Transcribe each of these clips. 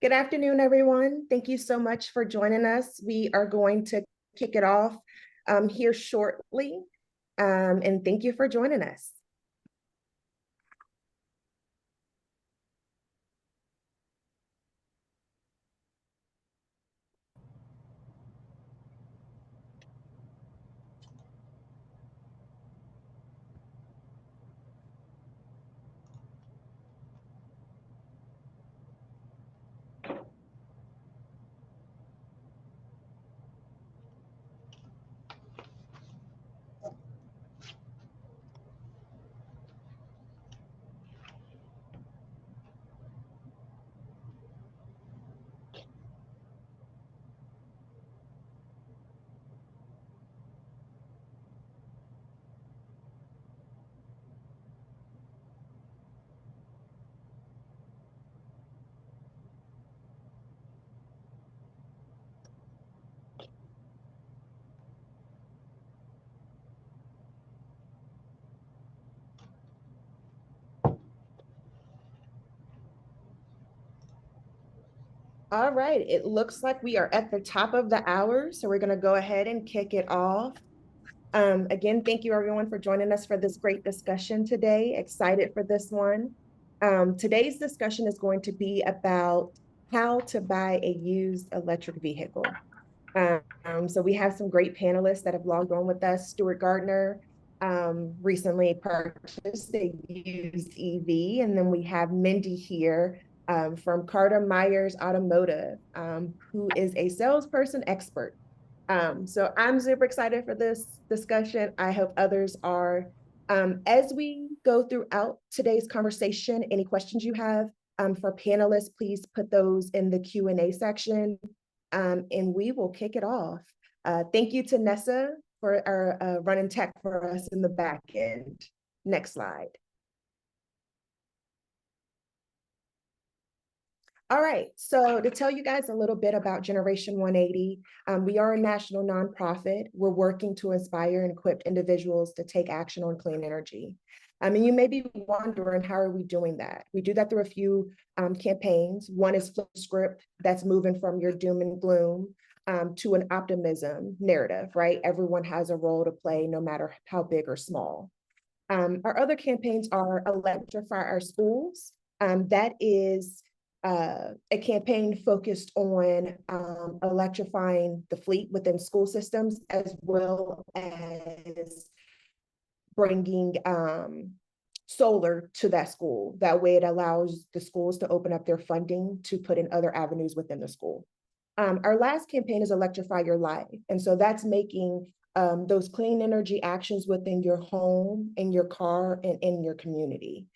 Good afternoon, everyone. Thank you so much for joining us. We are going to kick it off here shortly, and thank you for joining us. All right, it looks like we are at the top of the hour, so we're going to go ahead and kick it off. Again, thank you everyone for joining us for this great discussion today. Excited for this one. Today's discussion is going to be about how to buy a used electric vehicle. So we have some great panelists that have logged on with us. Stuart Gardner recently purchased a used EV, and then we have Mindy here from Carter Myers Automotive, who is a salesperson expert. So I'm super excited for this discussion. I hope others are. As we go throughout today's conversation, any questions you have for panelists, please put those in the Q&A section, and we will kick it off. Thank you to Nessa for our running tech for us in the back end. Next slide. All right, so to tell you guys a little bit about Generation 180, we are a national nonprofit. We're working to inspire and equip individuals to take action on clean energy. And you may be wondering, how are we doing that? We do that through a few campaigns. One is Flip Script, that's moving from your doom and gloom to an optimism narrative, right? Everyone has a role to play, no matter how big or small. Our other campaigns are Electrify Our Schools. That is a campaign focused on electrifying the fleet within school systems, as well as bringing solar to that school. That way it allows the schools to open up their funding to put in other avenues within the school. Our last campaign is Electrify Your Life. And so that's making those clean energy actions within your home, in your car, and in your community.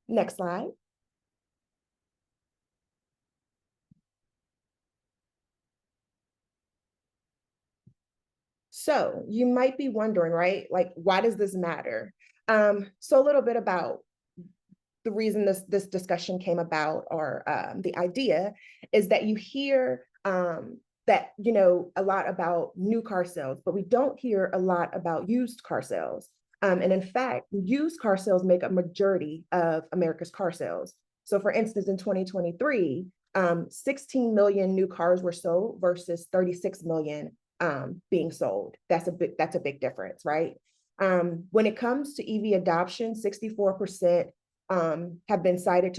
Next slide. So you might be wondering, right? Like, why does this matter? So a little bit about the reason this discussion came about, or the idea, is that you hear that, a lot about new car sales, but we don't hear a lot about used car sales. And in fact, used car sales make a majority of America's car sales. So for instance, in 2023, 16 million new cars were sold versus 36 million being sold. That's a big difference, right? When it comes to EV adoption, 64% have been cited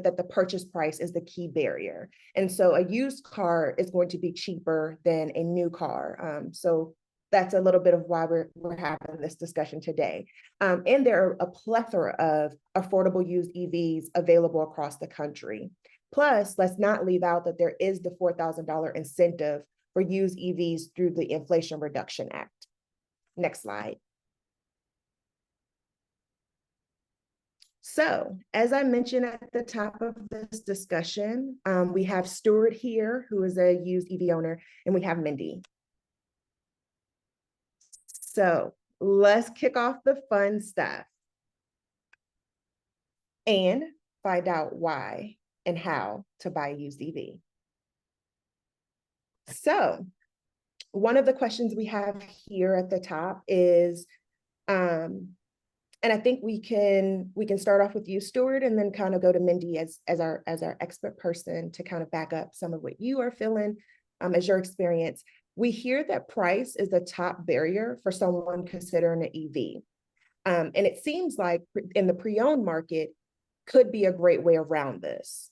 that the purchase price is the key barrier. And so a used car is going to be cheaper than a new car. So that's a little bit of why we're having this discussion today. And there are a plethora of affordable used EVs available across the country. Plus, let's not leave out that there is the $4,000 incentive for used EVs through the Inflation Reduction Act. Next slide. So, as I mentioned at the top of this discussion, we have Stuart here, who is a used EV owner, and we have Mindy. So, let's kick off the fun stuff and find out why and how to buy a used EV. So, one of the questions we have here at the top is, And I think we can start off with you, Stuart, and then kind of go to Mindy as our expert person to kind of back up some of what you are feeling as your experience. We hear that price is the top barrier for someone considering an EV. And it seems like in the pre-owned market could be a great way around this.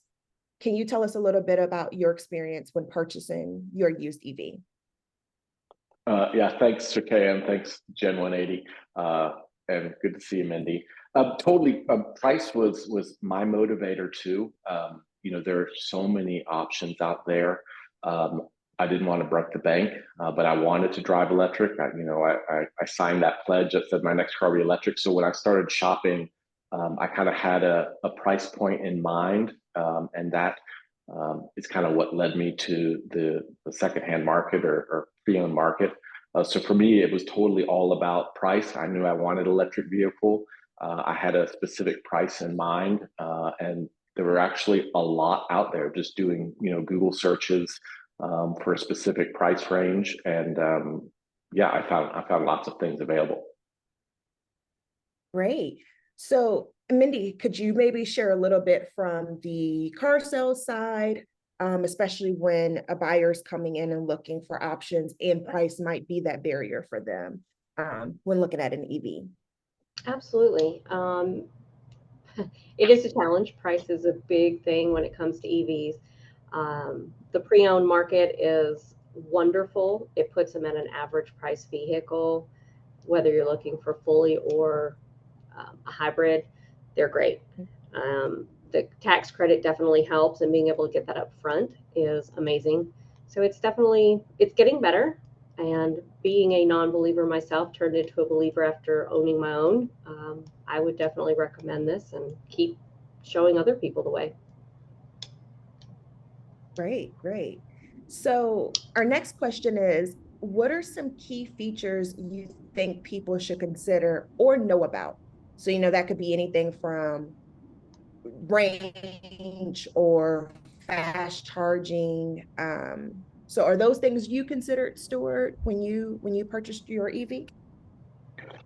Can you tell us a little bit about your experience when purchasing your used EV? Yeah, thanks, Shakaya, and thanks, Gen 180, and good to see you, Mindy. Totally, price was my motivator too. There are so many options out there. I didn't want to break the bank, but I wanted to drive electric. I signed that pledge that said my next car will be electric. So when I started shopping, I kind of had a price point in mind, and that is kind of what led me to the secondhand market or pre-owned market. So for me, it was totally all about price. I knew I wanted an electric vehicle. I had a specific price in mind, and there were actually a lot out there. Just doing Google searches for a specific price range, and yeah, I found lots of things available. Great. So, Mindy, could you maybe share a little bit from the car sales side, especially when a buyer is coming in and looking for options and price might be that barrier for them when looking at an EV? Absolutely. It is a challenge. Price is a big thing when it comes to EVs. The pre-owned market is wonderful. It puts them at an average price vehicle, whether you're looking for fully or a hybrid, they're great. The tax credit definitely helps, and being able to get that up front is amazing. So it's getting better. And being a non-believer myself, turned into a believer after owning my own. I would definitely recommend this and keep showing other people the way. Great, great. So our next question is, what are some key features you think people should consider or know about? So, that could be anything from range or fast charging. So are those things you considered, Stuart, when you purchased your EV?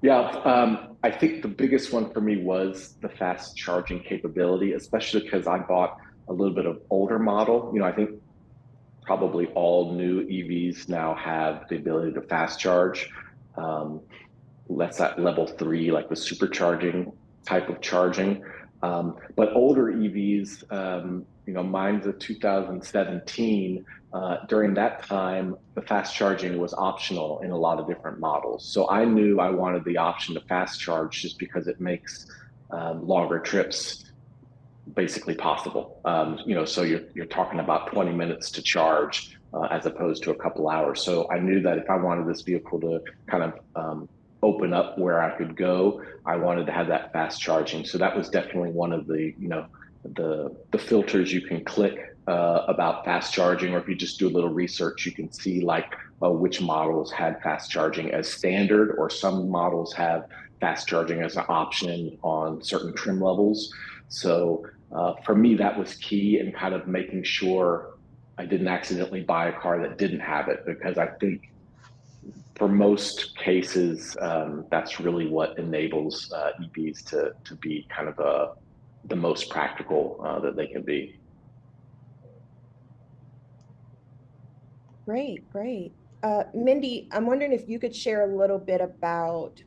Yeah, I think the biggest one for me was the fast charging capability, especially because I bought a little bit of older model. I think probably all new EVs now have the ability to fast charge. Um, that's at level 3, like the supercharging type of charging. But older EVs, mine's a 2017. During that time, the fast charging was optional in a lot of different models. So I knew I wanted the option to fast charge just because it makes longer trips basically possible. So you're talking about 20 minutes to charge as opposed to a couple hours. So I knew that if I wanted this vehicle to kind of open up where I could go, I wanted to have that fast charging. So that was definitely one of the filters you can click about fast charging, or if you just do a little research, you can see like which models had fast charging as standard, or some models have fast charging as an option on certain trim levels. So for me, that was key in kind of making sure I didn't accidentally buy a car that didn't have it, because I think for most cases, that's really what enables EVs to be kind of the most practical that they can be. Great, great. Mindy, I'm wondering if you could share a little bit about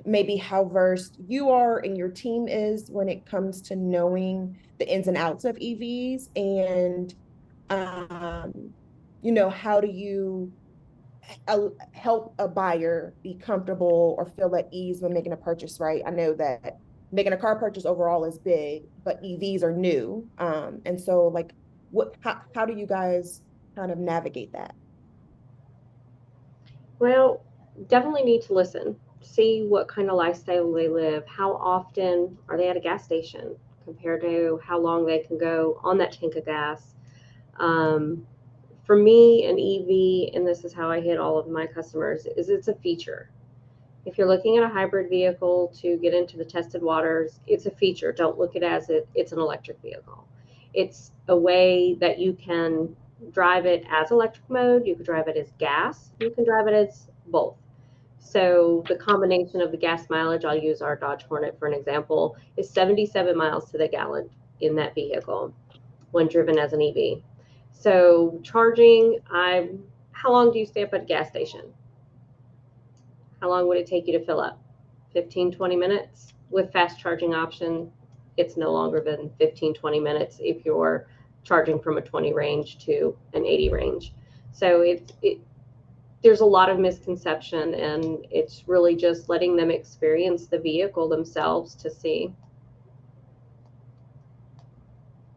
maybe how versed you are and your team is when it comes to knowing the ins and outs of EVs, and how do you help a buyer be comfortable or feel at ease when making a purchase, right? I know that making a car purchase overall is big, but EVs are new. And so like how do you guys kind of navigate that? Well, definitely need to listen, see what kind of lifestyle they live, how often are they at a gas station compared to how long they can go on that tank of gas. Um, for me, an EV, and this is how I hit all of my customers, is it's a feature. If you're looking at a hybrid vehicle to get into the tested waters, it's a feature. Don't look at it as it's an electric vehicle. It's a way that you can drive it as electric mode. You can drive it as gas. You can drive it as both. So the combination of the gas mileage, I'll use our Dodge Hornet for an example, is 77 miles to the gallon in that vehicle when driven as an EV. So charging, how long do you stay up at a gas station? How long would it take you to fill up? 15, 20 minutes? With fast charging option, it's no longer than 15, 20 minutes if you're charging from a 20 range to an 80 range. So there's a lot of misconception, and it's really just letting them experience the vehicle themselves to see.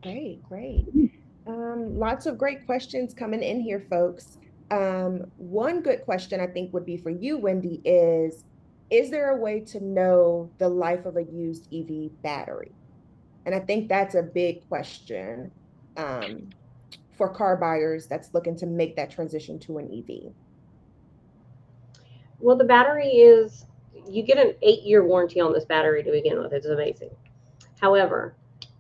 Great. Lots of great questions coming in here, folks. One good question I think would be for you, Wendy, is there a way to know the life of a used EV battery? And I think that's a big question for car buyers that's looking to make that transition to an EV. Well, the battery is, you get an 8-year warranty on this battery to begin with. It's amazing. However,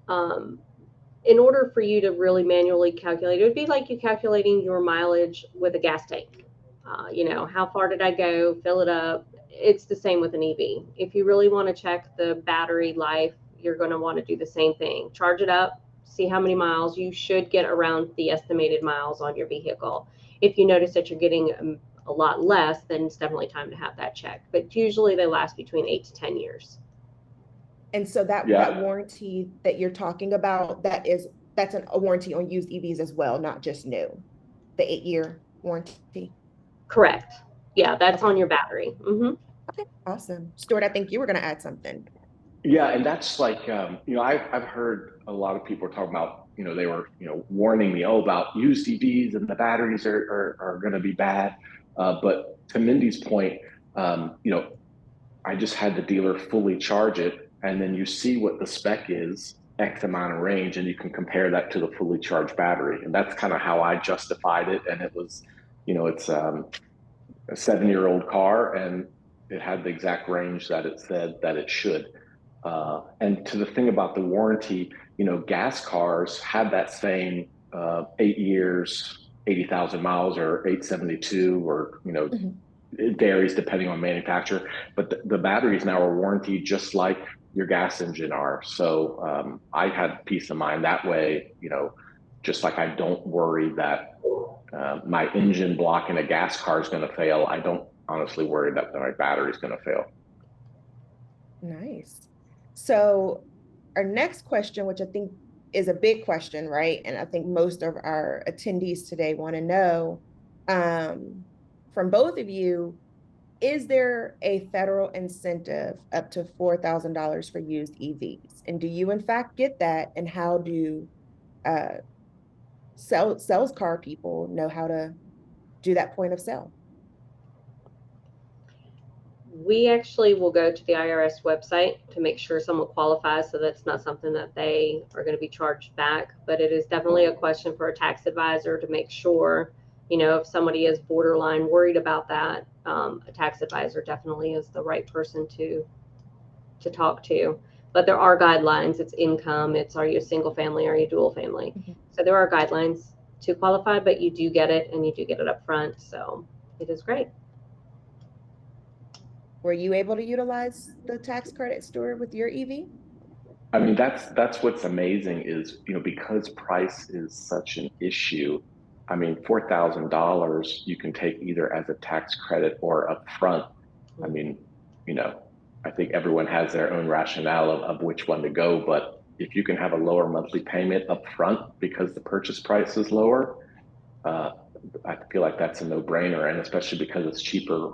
in order for you to really manually calculate, it would be like you calculating your mileage with a gas tank. How far did I go? Fill it up. It's the same with an EV. If you really want to check the battery life, you're going to want to do the same thing. Charge it up, see how many miles. You should get around the estimated miles on your vehicle. If you notice that you're getting a lot less, then it's definitely time to have that checked. But usually they last between 8 to 10 years. And so that warranty that you're talking about, that's a warranty on used EVs as well, not just new, the 8-year warranty. Correct. Yeah, that's on your battery. Mm-hmm. Okay, awesome. Stuart, I think you were going to add something. Yeah, and that's like, I've heard a lot of people talking about, they were, warning me, about used EVs and the batteries are going to be bad. But to Mindy's point, I just had the dealer fully charge it, and then you see what the spec is, X amount of range, and you can compare that to the fully charged battery. And that's kind of how I justified it. And it was, it's a 7-year-old car, and it had the exact range that it said that it should. And to the thing about the warranty, gas cars had that same 8 years, 80,000 miles, or 872, or, Mm-hmm. It varies depending on manufacturer, but the batteries now are warranted just like your gas engine are. So I had peace of mind that way, just like I don't worry that my engine block in a gas car is going to fail. I don't honestly worry that my battery is going to fail. Nice. So our next question, which I think is a big question, right? And I think most of our attendees today want to know from both of you, is there a federal incentive up to $4,000 for used EVs? And do you in fact get that? And how do sales car people know how to do that point of sale? We actually will go to the IRS website to make sure someone qualifies, so that's not something that they are going to be charged back. But it is definitely a question for a tax advisor to make sure, if somebody is borderline worried about that, a tax advisor definitely is the right person to talk to. But there are guidelines. It's income. It's, are you a single family? Are you dual family? Mm-hmm. So there are guidelines to qualify, but you do get it, and you do get it up front. So it is great. Were you able to utilize the tax credit, Stuart, with your EV? I mean, that's what's amazing is, because price is such an issue. I mean, $4,000 you can take either as a tax credit or upfront. I mean, I think everyone has their own rationale of which one to go, but if you can have a lower monthly payment upfront because the purchase price is lower, I feel like that's a no-brainer, and especially because it's cheaper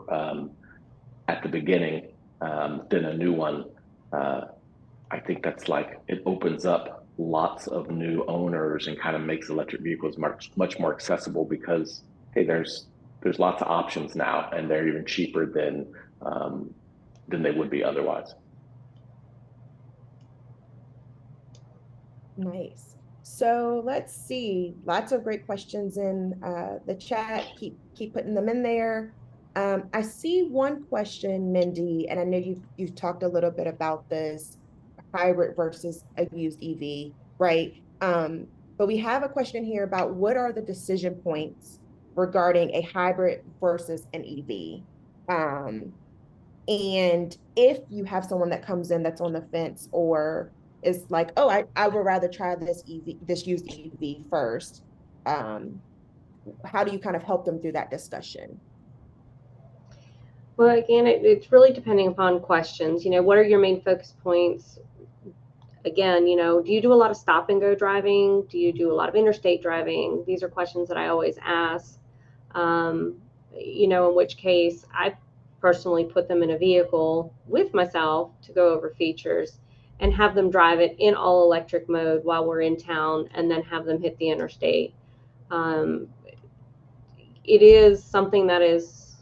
at the beginning than a new one. I think that's like, it opens up lots of new owners and kind of makes electric vehicles much more accessible because, hey, there's lots of options now, and they're even cheaper than they would be otherwise. Nice. So let's see, lots of great questions in the chat. Keep putting them in there. I see one question, Mindy, and I know you've talked a little bit about this, hybrid versus a used EV, right? But we have a question here about what are the decision points regarding a hybrid versus an EV? And if you have someone that comes in that's on the fence or is like, oh, I would rather try this this used EV first. How do you kind of help them through that discussion? Well, again, it's really depending upon questions. What are your main focus points? Again, do you do a lot of stop and go driving? Do you do a lot of interstate driving? These are questions that I always ask. In which case I personally put them in a vehicle with myself to go over features and have them drive it in all electric mode while we're in town and then have them hit the interstate. It is something that is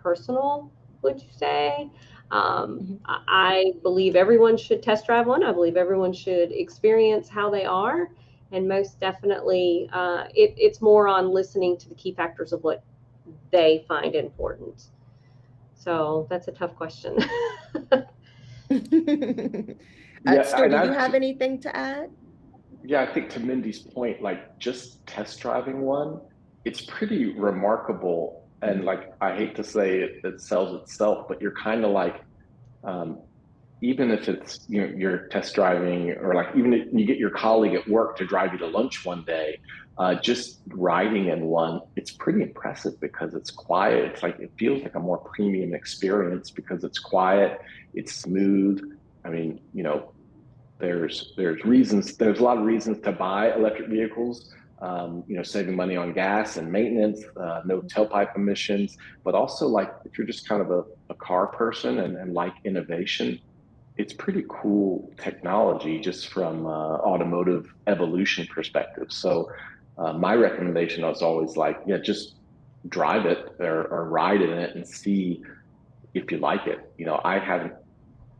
personal, would you say? I believe everyone should test drive one. I believe everyone should experience how they are. And most definitely, it's more on listening to the key factors of what they find important. So that's a tough question. Yeah, Stuart, and do you have anything to add? yeah, I think to Mindy's point, like just test driving one, it's pretty remarkable. And like, I hate to say it, it sells itself, but you're kind of like, um, even if it's you're test driving, or like even if you get your colleague at work to drive you to lunch one day, just riding in one, it's pretty impressive because it's quiet. It's like it feels like a more premium experience because it's quiet, it's smooth. I mean, there's a lot of reasons to buy electric vehicles. Saving money on gas and maintenance, no tailpipe emissions, but also like if you're just kind of a car person and like innovation, it's pretty cool technology just from automotive evolution perspective. So my recommendation was always like, yeah, just drive it or ride in it and see if you like it. I haven't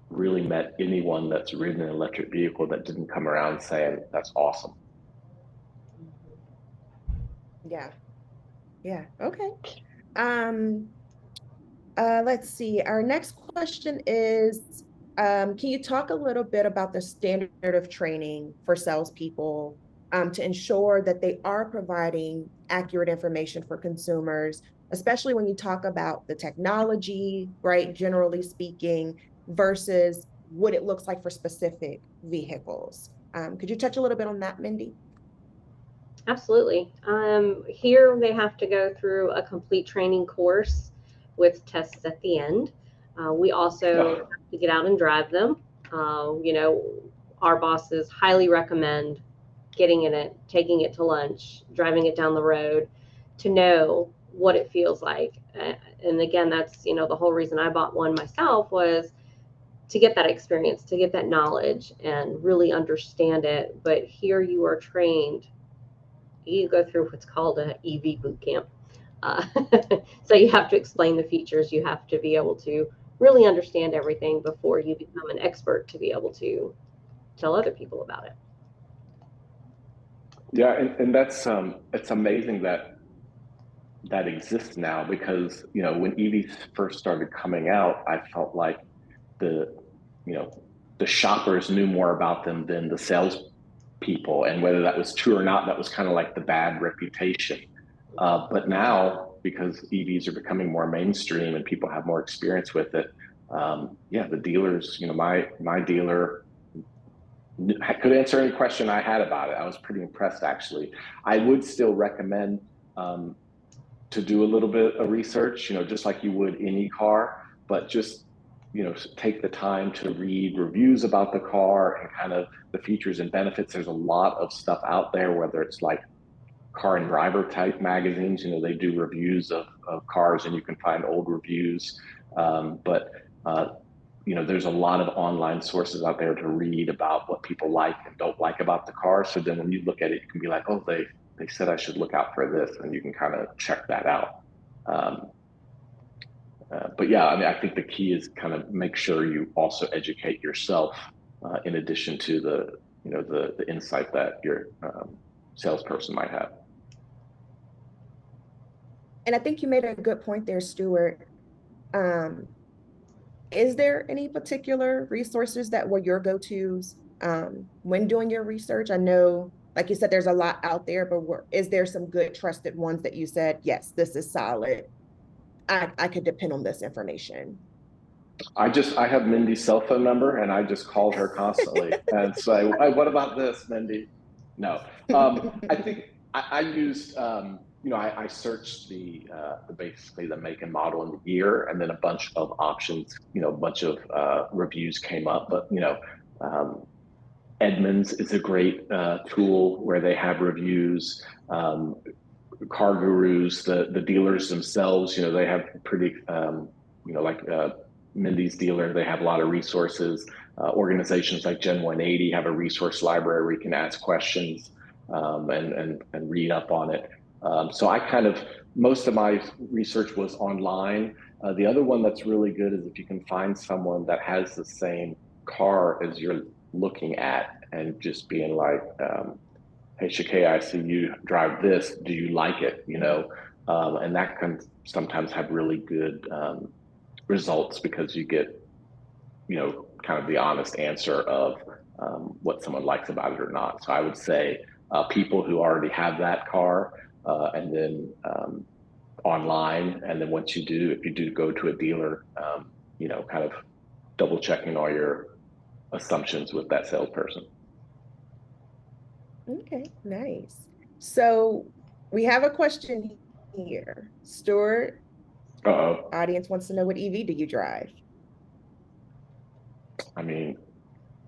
really met anyone that's ridden an electric vehicle that didn't come around saying that's awesome. Yeah. Yeah. Okay. Um, let's see. Our next question is, can you talk a little bit about the standard of training for salespeople to ensure that they are providing accurate information for consumers, especially when you talk about the technology, right? Generally speaking, versus what it looks like for specific vehicles. Could you touch a little bit on that, Mindy? Absolutely. Here they have to go through a complete training course with tests at the end. We also have to get out and drive them. Our bosses highly recommend getting in it, taking it to lunch, driving it down the road to know what it feels like. And again, that's, the whole reason I bought one myself was to get that experience, to get that knowledge and really understand it. But here you are trained, you go through what's called an EV boot camp. Uh, so you have to explain the features. You have to be able to really understand everything before you become an expert to be able to tell other people about it. Yeah, and that's it's amazing that that exists now because when EVs first started coming out, I felt like the you know the shoppers knew more about them than the sales people, and whether that was true or not, that was kind of like the bad reputation. But now, because EVs are becoming more mainstream and people have more experience with it, yeah, the dealers, my dealer could answer any question I had about it. I was pretty impressed, actually. I would still recommend um, to do a little bit of research, just like you would any car, but just take the time to read reviews about the car and kind of the features and benefits. There's a lot of stuff out there, whether it's like car and driver type magazines. They do reviews of cars, and you can find old reviews. But there's a lot of online sources out there to read about what people like and don't like about the car. So then when you look at it, you can be like, oh, they said I should look out for this, and you can kind of check that out. Um, but yeah, I mean, I think the key is kind of make sure you also educate yourself in addition to the insight that your salesperson might have. And I think you made a good point there, Stuart. Um, is there any particular resources that were your go-tos when doing your research? I know, like you said, there's a lot out there, but is there some good trusted ones that you said, yes, this is solid? I could depend on this information. I have Mindy's cell phone number, and I just call her constantly and say, hey, what about this, Mindy? No, I think I used, I searched the basically the make and model and the year, and then a bunch of options, a bunch of reviews came up. But um, Edmunds is a great tool where they have reviews. Car Gurus, the dealers themselves, they have pretty, like Mindy's dealer, they have a lot of resources. Organizations like Gen 180 have a resource library where you can ask questions and read up on it. So most of my research was online. The other one that's really good is if you can find someone that has the same car as you're looking at and just being like, hey, Shakay, I see you drive this. Do you like it? And that can sometimes have really good results because you get, kind of the honest answer of what someone likes about it or not. So I would say people who already have that car and then online. And then once if you do go to a dealer, kind of double checking all your assumptions with that salesperson. Okay, nice. So we have a question here. Stuart, Uh-oh. audience wants to know, what EV do you drive? I mean,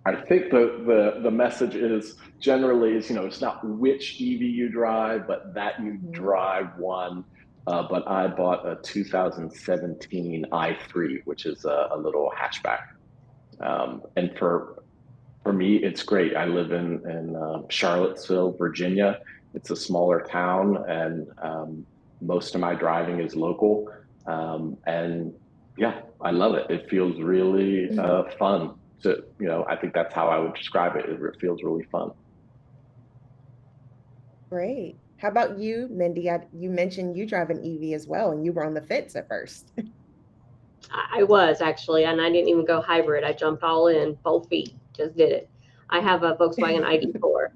I think the message is generally is, it's not which EV you drive, but that you drive one. But I bought a 2017 i3, which is a little hatchback. And for me, it's great. I live in Charlottesville, Virginia. It's a smaller town, and most of my driving is local. And yeah, I love it. It feels really fun. I think that's how I would describe it. It feels really fun. Great. How about you, Mindy? You mentioned you drive an EV as well, and you were on the fence at first. I was actually, and I didn't even go hybrid. I jumped all in, both feet, just did it. I have a Volkswagen ID4,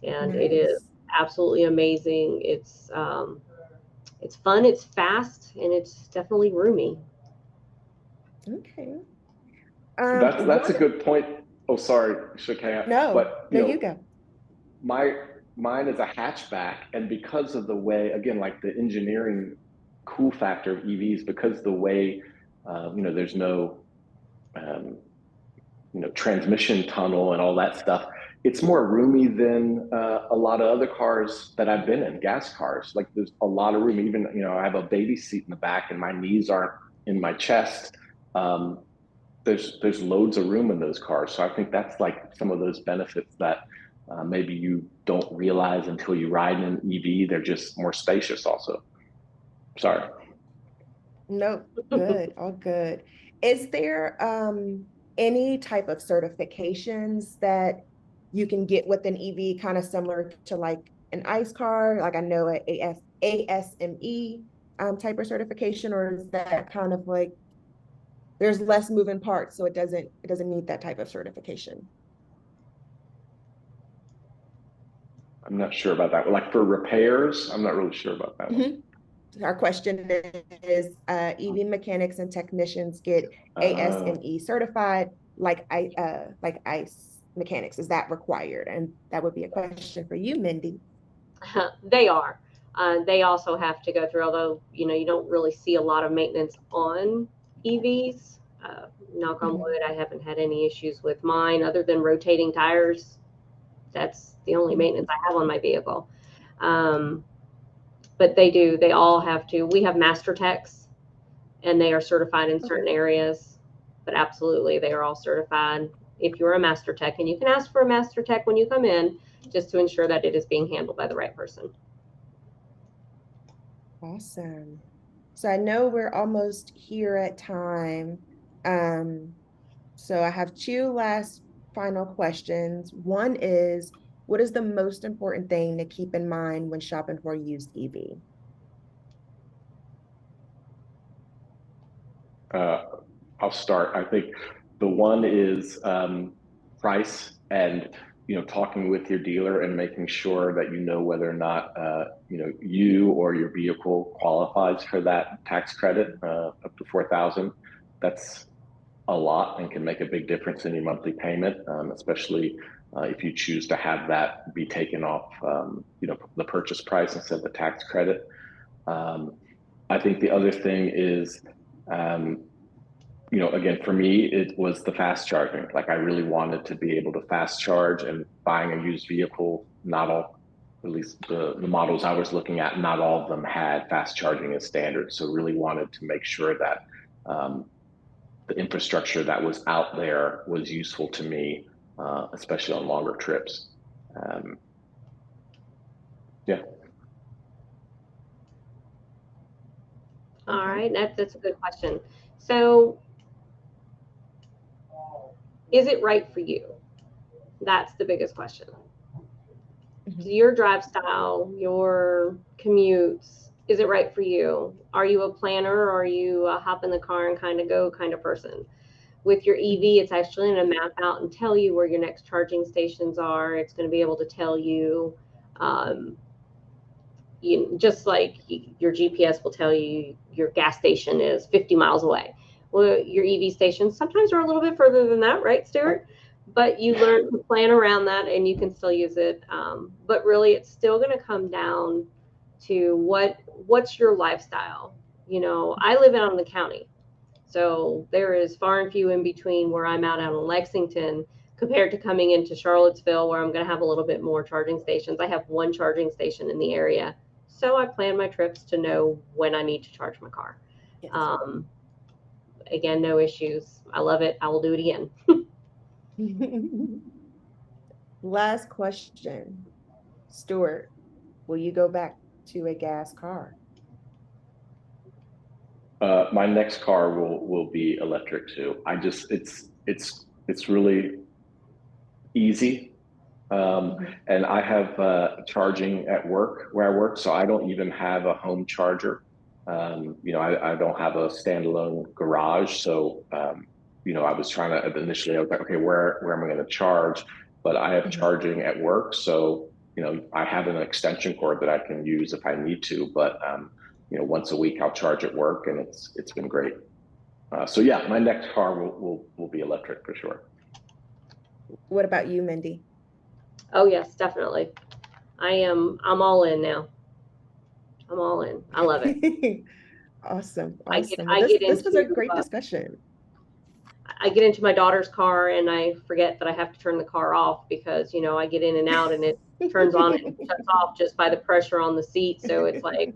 and it is Nice. absolutely amazing. It's fun, it's fast, and it's definitely roomy. Okay. That's a good point. Oh, sorry, Shakaya. No, But no, you go. my mine is a hatchback, and because of the way, again, like the engineering cool factor of EVs, because the way there's no um, transmission tunnel and all that stuff. It's more roomy than a lot of other cars that I've been in, gas cars. Like there's a lot of room. Even I have a baby seat in the back, and my knees aren't in my chest. Um, there's loads of room in those cars. So I think that's like some of those benefits that maybe you don't realize until you ride in an EV. They're just more spacious. Also, sorry. Nope, good, all good. Is there any type of certifications that you can get with an EV, kind of similar to like an ICE car? Like I know a ASME type of certification, or is that kind of like there's less moving parts, so it doesn't need that type of certification? I'm not sure about that. Like for repairs, I'm not really sure about that one. Our question is, EV mechanics and technicians get Uh, ASME certified like ICE mechanics. Is that required? And that would be a question for you, Mindy. They are. They also have to go through, although, you don't really see a lot of maintenance on EVs. Knock on wood, I haven't had any issues with mine other than rotating tires. That's the only maintenance I have on my vehicle. But they all have to. We have master techs, and they are certified in certain areas, but absolutely, they are all certified if you're a master tech, and you can ask for a master tech when you come in just to ensure that it is being handled by the right person. Awesome. So I know we're almost here at time. Um, so I have two last final questions. One is, what is the most important thing to keep in mind when shopping for a used EV? uh, I'll start. I think the one is price, and talking with your dealer and making sure that you know whether or not you or your vehicle qualifies for that tax credit up to $4,000. That's a lot and can make a big difference in your monthly payment, especially if you choose to have that be taken off, the purchase price instead of the tax credit. I think the other thing is, again, for me, it was the fast charging. Like I really wanted to be able to fast charge, and buying a used vehicle, not all, at least the models I was looking at, not all of them had fast charging as standard. So really wanted to make sure that the infrastructure that was out there was useful to me, especially on longer trips. Yeah. All right, that's a good question. So, is it right for you? That's the biggest question. So your drive style, your commutes, is it right for you? Are you a planner, or are you a hop in the car and kind of go kind of person? With your EV, it's actually going to map out and tell you where your next charging stations are. It's going to be able to tell you, just like your GPS will tell you your gas station is 50 miles away. Well, your EV stations sometimes are a little bit further than that, right, Stuart? But you learn to plan around that, and you can still use it. But really, it's still going to come down to what's your lifestyle. I live out in the county, so there is far and few in between where I'm out in Lexington compared to coming into Charlottesville, where I'm going to have a little bit more charging stations. I have one charging station in the area, so I plan my trips to know when I need to charge my car. Yes. Again, no issues. I love it. I will do it again. Last question. Stuart, will you go back to a gas car? My next car will be electric too. It's really easy. And I have charging at work where I work, so I don't even have a home charger. I don't have a standalone garage, so I was trying to initially. I was like, okay, where am I going to charge? But I have charging at work, so I have an extension cord that I can use if I need to. But once a week I'll charge at work, and it's been great. So yeah, my next car will be electric for sure. What about you, Mindy? Oh yes, definitely. I'm all in now. I'm all in. I love it. Awesome. This was a great discussion. I get into my daughter's car and I forget that I have to turn the car off because, I get in and out and it turns on and shuts off just by the pressure on the seat. So it's like,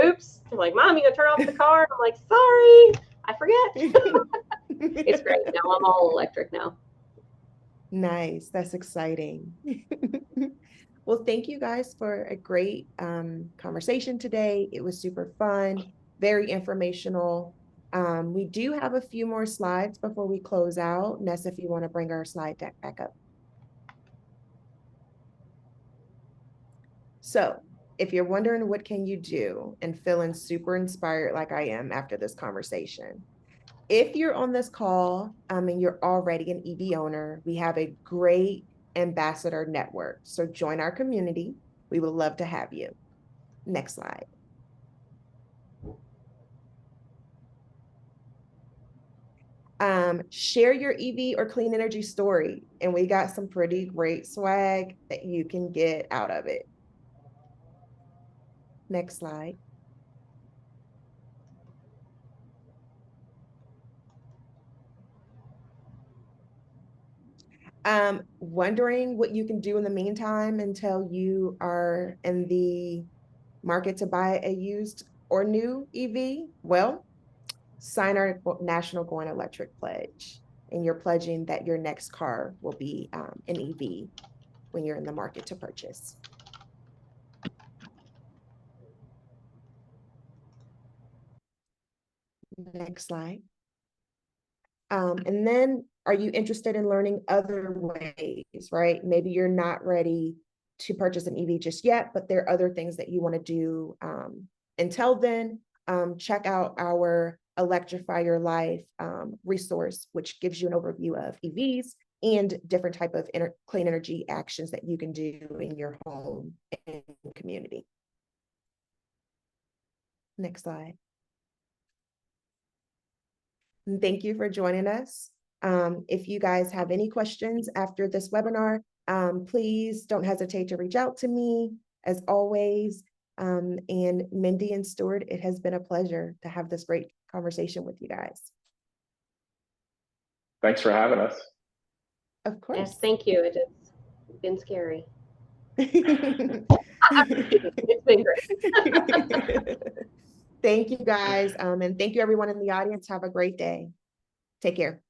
oops. I'm like, Mom, you gonna turn off the car? I'm like, sorry, I forget. It's great. Now I'm all electric now. Nice. That's exciting. Well, thank you guys for a great conversation today. It was super fun, very informational. We do have a few more slides before we close out. Nessa, if you want to bring our slide deck back up. So if you're wondering what can you do and feeling super inspired like I am after this conversation, if you're on this call and you're already an EV owner, we have a great ambassador network. So join our community. We would love to have you. Next slide. Share your EV or clean energy story, and we got some pretty great swag that you can get out of it. Next slide. Wondering what you can do in the meantime until you are in the market to buy a used or new EV? Well, sign our National Going Electric Pledge, and you're pledging that your next car will be an EV when you're in the market to purchase. Next slide. And then, are you interested in learning other ways, right? Maybe you're not ready to purchase an EV just yet, but there are other things that you want to do. Until then, check out our Electrify Your Life resource, which gives you an overview of EVs, and different type of clean energy actions that you can do in your home and community. Next slide. And thank you for joining us. If you guys have any questions after this webinar, please don't hesitate to reach out to me as always. And Mindy and Stuart, it has been a pleasure to have this great conversation with you guys. Thanks for having us. Yes, Of course. thank you. It has been scary. It's been great. Thank you guys. And thank you everyone in the audience. Have a great day. Take care.